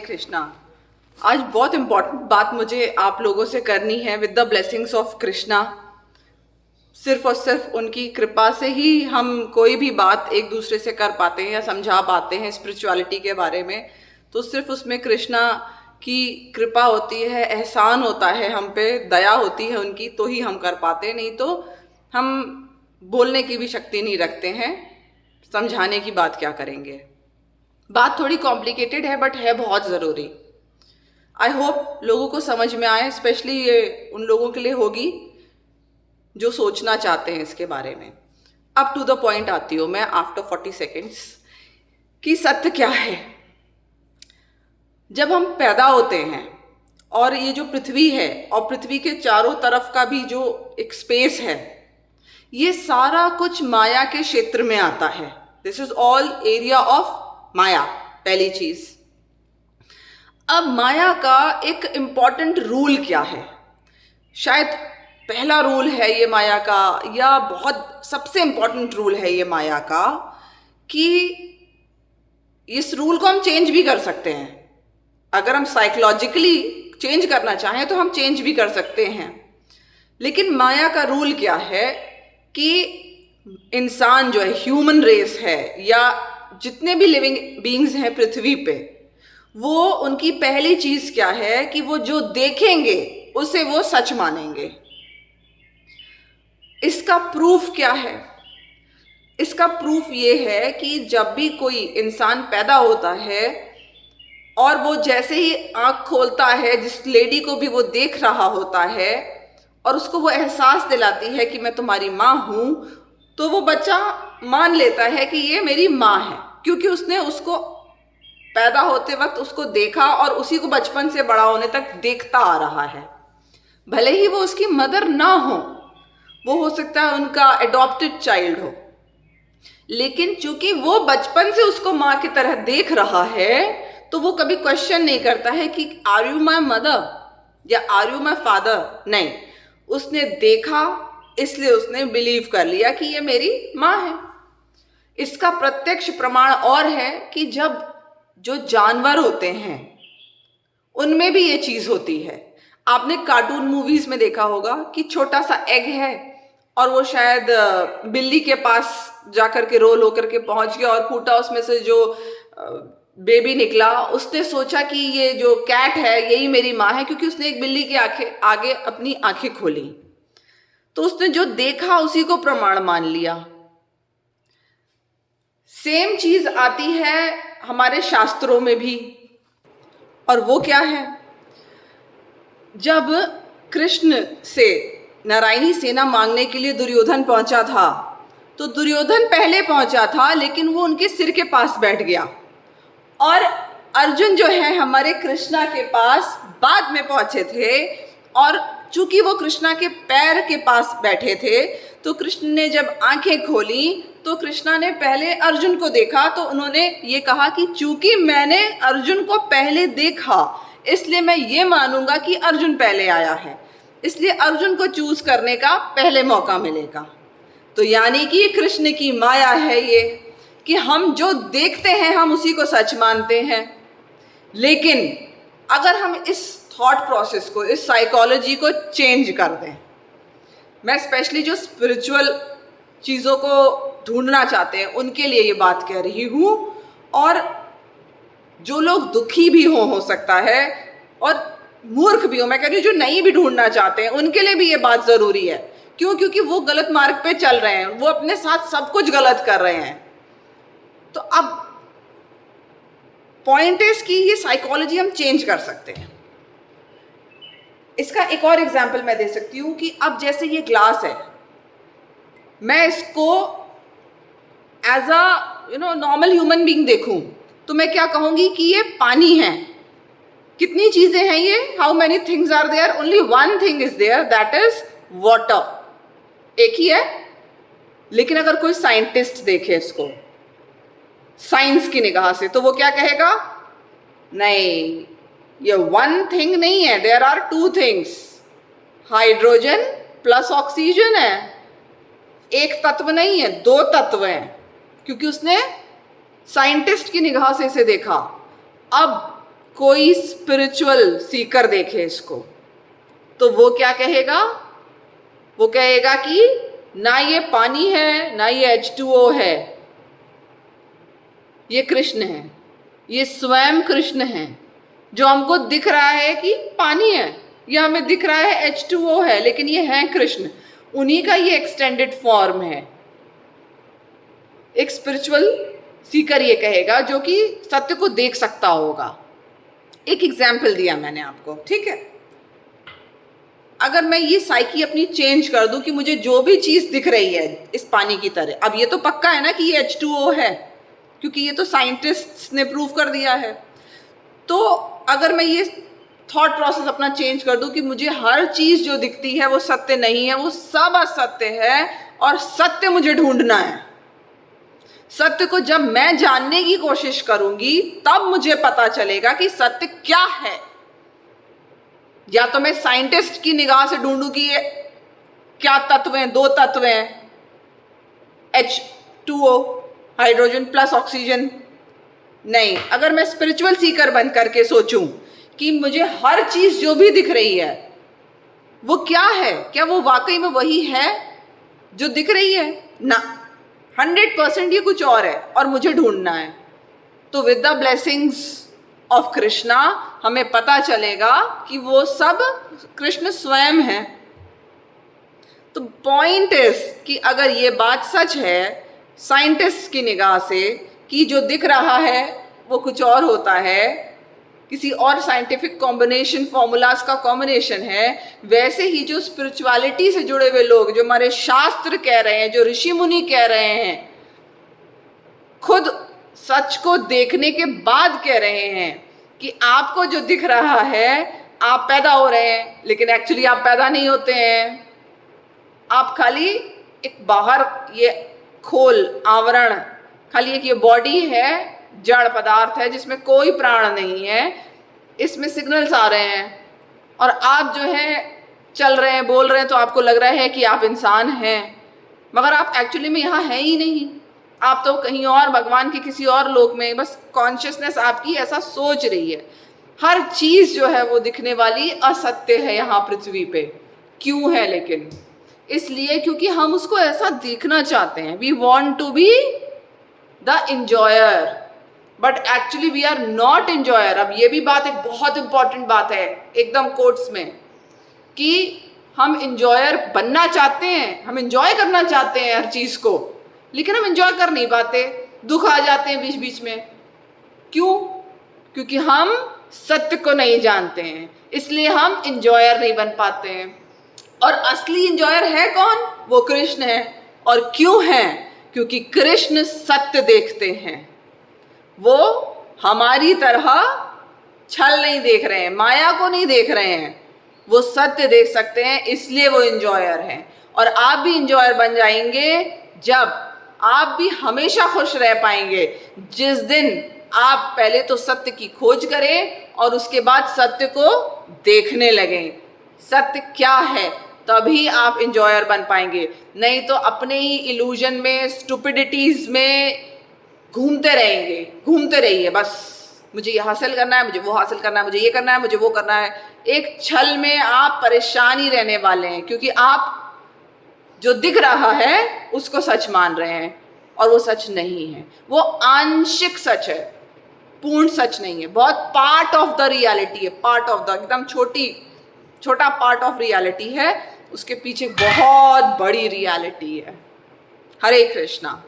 कृष्णा। आज बहुत इम्पोर्टेंट बात मुझे आप लोगों से करनी है with the blessings of Krishna. सिर्फ और सिर्फ उनकी कृपा से ही हम कोई भी बात एक दूसरे से कर पाते हैं या समझा पाते हैं स्पिरिचुअलिटी के बारे में। तो सिर्फ उसमें कृष्णा की कृपा होती है, एहसान होता है हम पे, दया होती है उनकी, तो ही हम कर पाते हैं। नहीं तो हम बोलने की भी शक्ति नहीं रखते हैं, समझाने की बात क्या करेंगे। बात थोड़ी कॉम्प्लिकेटेड है बट है बहुत ज़रूरी। आई होप लोगों को समझ में आए, स्पेशली ये उन लोगों के लिए होगी जो सोचना चाहते हैं इसके बारे में। अब टू द पॉइंट आती हूँ मैं आफ्टर 40 सेकेंड्स कि सत्य क्या है। जब हम पैदा होते हैं और ये जो पृथ्वी है और पृथ्वी के चारों तरफ का भी जो एक स्पेस है, ये सारा कुछ माया के क्षेत्र में आता है। This is all area of Maya, पहली चीज। अब माया का एक इंपॉर्टेंट रूल क्या है, शायद पहला रूल है ये माया का, या बहुत सबसे इंपॉर्टेंट रूल है ये माया का, कि इस रूल को हम चेंज भी कर सकते हैं। अगर हम साइकोलॉजिकली चेंज करना चाहें तो हम चेंज भी कर सकते हैं। लेकिन माया का रूल क्या है कि इंसान जो है, ह्यूमन रेस है, या जितने भी लिविंग बीइंग्स हैं पृथ्वी पे, वो उनकी पहली चीज क्या है कि वो जो देखेंगे उसे वो सच मानेंगे। इसका प्रूफ क्या है? इसका प्रूफ ये है कि जब भी कोई इंसान पैदा होता है और वो जैसे ही आंख खोलता है, जिस लेडी को भी वो देख रहा होता है और उसको वो एहसास दिलाती है कि मैं तुम्हारी माँ हूं, तो वो बच्चा मान लेता है कि ये मेरी माँ है, क्योंकि उसने उसको पैदा होते वक्त उसको देखा और उसी को बचपन से बड़ा होने तक देखता आ रहा है। भले ही वो उसकी मदर ना हो, वो हो सकता है उनका एडॉप्टेड चाइल्ड हो, लेकिन चूंकि वो बचपन से उसको माँ की तरह देख रहा है, तो वो कभी क्वेश्चन नहीं करता है कि आर यू माई मदर या आर यू माई फादर। नहीं, उसने देखा इसलिए उसने बिलीव कर लिया कि ये मेरी माँ है। इसका प्रत्यक्ष प्रमाण और है कि जब जो जानवर होते हैं उनमें भी ये चीज होती है। आपने कार्टून मूवीज में देखा होगा कि छोटा सा एग है और वो शायद बिल्ली के पास जाकर के रोल होकर के पहुंच गया और फूटा उसमें से जो बेबी निकला। उसने सोचा कि ये जो कैट है यही मेरी माँ है, क्योंकि उसने एक बिल्ली की आंखें आगे अपनी आंखें खोली, तो उसने जो देखा उसी को प्रमाण मान लिया। सेम चीज आती है हमारे शास्त्रों में भी, और वो क्या है, जब कृष्ण से नारायणी सेना मांगने के लिए दुर्योधन पहुंचा था, तो दुर्योधन पहले पहुंचा था लेकिन वो उनके सिर के पास बैठ गया, और अर्जुन जो है हमारे कृष्णा के पास बाद में पहुंचे थे। और चूंकि वो कृष्णा के पैर के पास बैठे थे, तो कृष्ण ने जब आंखें खोली तो कृष्णा ने पहले अर्जुन को देखा, तो उन्होंने ये कहा कि चूंकि मैंने अर्जुन को पहले देखा इसलिए मैं ये मानूंगा कि अर्जुन पहले आया है, इसलिए अर्जुन को चूज करने का पहले मौका मिलेगा। तो यानी कि ये कृष्ण की माया है ये, कि हम जो देखते हैं हम उसी को सच मानते हैं। लेकिन अगर हम इस थॉट प्रोसेस को, इस साइकोलॉजी को चेंज कर दें, मैं स्पेशली जो स्पिरिचुअल चीज़ों को ढूंढना चाहते हैं उनके लिए ये बात कह रही हूँ, और जो लोग दुखी भी हो सकता है, और मूर्ख भी हो, मैं कह रही हूँ जो नहीं भी ढूंढना चाहते हैं उनके लिए भी ये बात ज़रूरी है। क्यों? क्योंकि वो गलत मार्ग पे चल रहे हैं, वो अपने साथ सब कुछ गलत कर रहे हैं। तो अब पॉइंट इज कि ये साइकोलॉजी हम चेंज कर सकते हैं। इसका एक और एग्जांपल मैं दे सकती हूँ कि अब जैसे ये ग्लास है, मैं इसको as a normal human being देखूं तो मैं क्या कहूंगी कि ये पानी है। कितनी चीजें हैं ये, how many things are there, only one thing is there, that is water. एक ही है। लेकिन अगर कोई साइंटिस्ट देखे इसको साइंस की निगाह से, तो वो क्या कहेगा, नहीं ये वन थिंग नहीं है, there are two things, hydrogen plus oxygen है, एक तत्व नहीं है, दो तत्व हैं, क्योंकि उसने साइंटिस्ट की निगाह से इसे देखा। अब कोई स्पिरिचुअल सीकर देखे इसको तो वो क्या कहेगा? वो कहेगा कि ना ये पानी है ना ये H2O है, ये कृष्ण है, ये स्वयं कृष्ण है। जो हमको दिख रहा है कि पानी है, ये हमें दिख रहा है H2O है, लेकिन ये है कृष्ण, उन्हीं का ये एक्सटेंडेड फॉर्म है। एक स्पिरिचुअल सीकर ये कहेगा जो कि सत्य को देख सकता होगा। एक एग्जाम्पल दिया मैंने आपको, ठीक है। अगर मैं ये साइकी अपनी चेंज कर दूं कि मुझे जो भी चीज दिख रही है इस पानी की तरह, अब ये तो पक्का है ना कि ये H2O है, क्योंकि ये तो साइंटिस्ट्स ने प्रूव कर दिया है। तो अगर मैं ये थॉट प्रोसेस अपना चेंज कर दूं कि मुझे हर चीज जो दिखती है वो सत्य नहीं है, वो सब असत्य है और सत्य मुझे ढूंढना है। सत्य को जब मैं जानने की कोशिश करूंगी तब मुझे पता चलेगा कि सत्य क्या है। या तो मैं साइंटिस्ट की निगाह से ढूंढूं कि ये क्या तत्व हैं, दो तत्व हैं, H2O हाइड्रोजन प्लस ऑक्सीजन। नहीं, अगर मैं स्पिरिचुअल सीकर बन करके सोचूं कि मुझे हर चीज जो भी दिख रही है वो क्या है, क्या वो वाकई में वही है जो दिख रही है? ना, 100% ये कुछ और है और मुझे ढूंढना है। तो with the blessings of Krishna हमें पता चलेगा कि वो सब कृष्ण स्वयं है। तो पॉइंट इज कि अगर ये बात सच है साइंटिस्ट की निगाह से कि जो दिख रहा है वो कुछ और होता है, किसी और साइंटिफिक कॉम्बिनेशन, फॉर्मूलाज का कॉम्बिनेशन है, वैसे ही जो स्पिरिचुअलिटी से जुड़े हुए लोग, जो हमारे शास्त्र कह रहे हैं, जो ऋषि मुनि कह रहे हैं, खुद सच को देखने के बाद कह रहे हैं कि आपको जो दिख रहा है आप पैदा हो रहे हैं, लेकिन एक्चुअली आप पैदा नहीं होते हैं। आप खाली एक बाहर ये खोल, आवरण, खाली एक ये बॉडी है, जड़ पदार्थ है जिसमें कोई प्राण नहीं है, इसमें सिग्नल्स आ रहे हैं और आप जो है चल रहे हैं, बोल रहे हैं, तो आपको लग रहा है कि आप इंसान हैं, मगर आप एक्चुअली में यहाँ हैं ही नहीं। आप तो कहीं और, भगवान के किसी और लोक में, बस कॉन्शियसनेस आपकी ऐसा सोच रही है। हर चीज जो है वो दिखने वाली असत्य है यहाँ पृथ्वी पे। क्यों है? लेकिन इसलिए क्योंकि हम उसको ऐसा देखना चाहते हैं। We want to be the enjoyer, but actually we are not enjoyer. अब ये भी बात एक बहुत इंपॉर्टेंट बात है, एकदम कोट्स में, कि हम इंजॉयर बनना चाहते हैं, हम इंजॉय करना चाहते हैं हर चीज को, लेकिन हम इंजॉय कर नहीं पाते, दुख आ जाते हैं बीच बीच में। क्यों? क्योंकि हम सत्य को नहीं जानते हैं, इसलिए हम इंजॉयर नहीं बन पाते हैं। और असली इंजॉयर है कौन? वो कृष्ण है। और क्यों है? क्योंकि कृष्ण सत्य देखते हैं। वो हमारी तरह छल नहीं देख रहे हैं, माया को नहीं देख रहे हैं, वो सत्य देख सकते हैं, इसलिए वो इंजॉयर हैं। और आप भी इंजॉयर बन जाएंगे जब आप भी हमेशा खुश रह पाएंगे, जिस दिन आप पहले तो सत्य की खोज करें और उसके बाद सत्य को देखने लगें। सत्य क्या है, तभी आप इंजॉयर बन पाएंगे। नहीं तो अपने ही इल्यूजन में, स्टुपिडिटीज में घूमते रहेंगे, घूमते रहिए, बस मुझे ये हासिल करना है, मुझे वो हासिल करना है, मुझे ये करना है, मुझे वो करना है। एक छल में आप परेशान ही रहने वाले हैं, क्योंकि आप जो दिख रहा है उसको सच मान रहे हैं और वो सच नहीं है। वो आंशिक सच है, पूर्ण सच नहीं है। बहुत पार्ट ऑफ द रियलिटी है, पार्ट ऑफ द, एकदम छोटा पार्ट ऑफ रियलिटी है, उसके पीछे बहुत बड़ी रियलिटी है। हरे कृष्णा।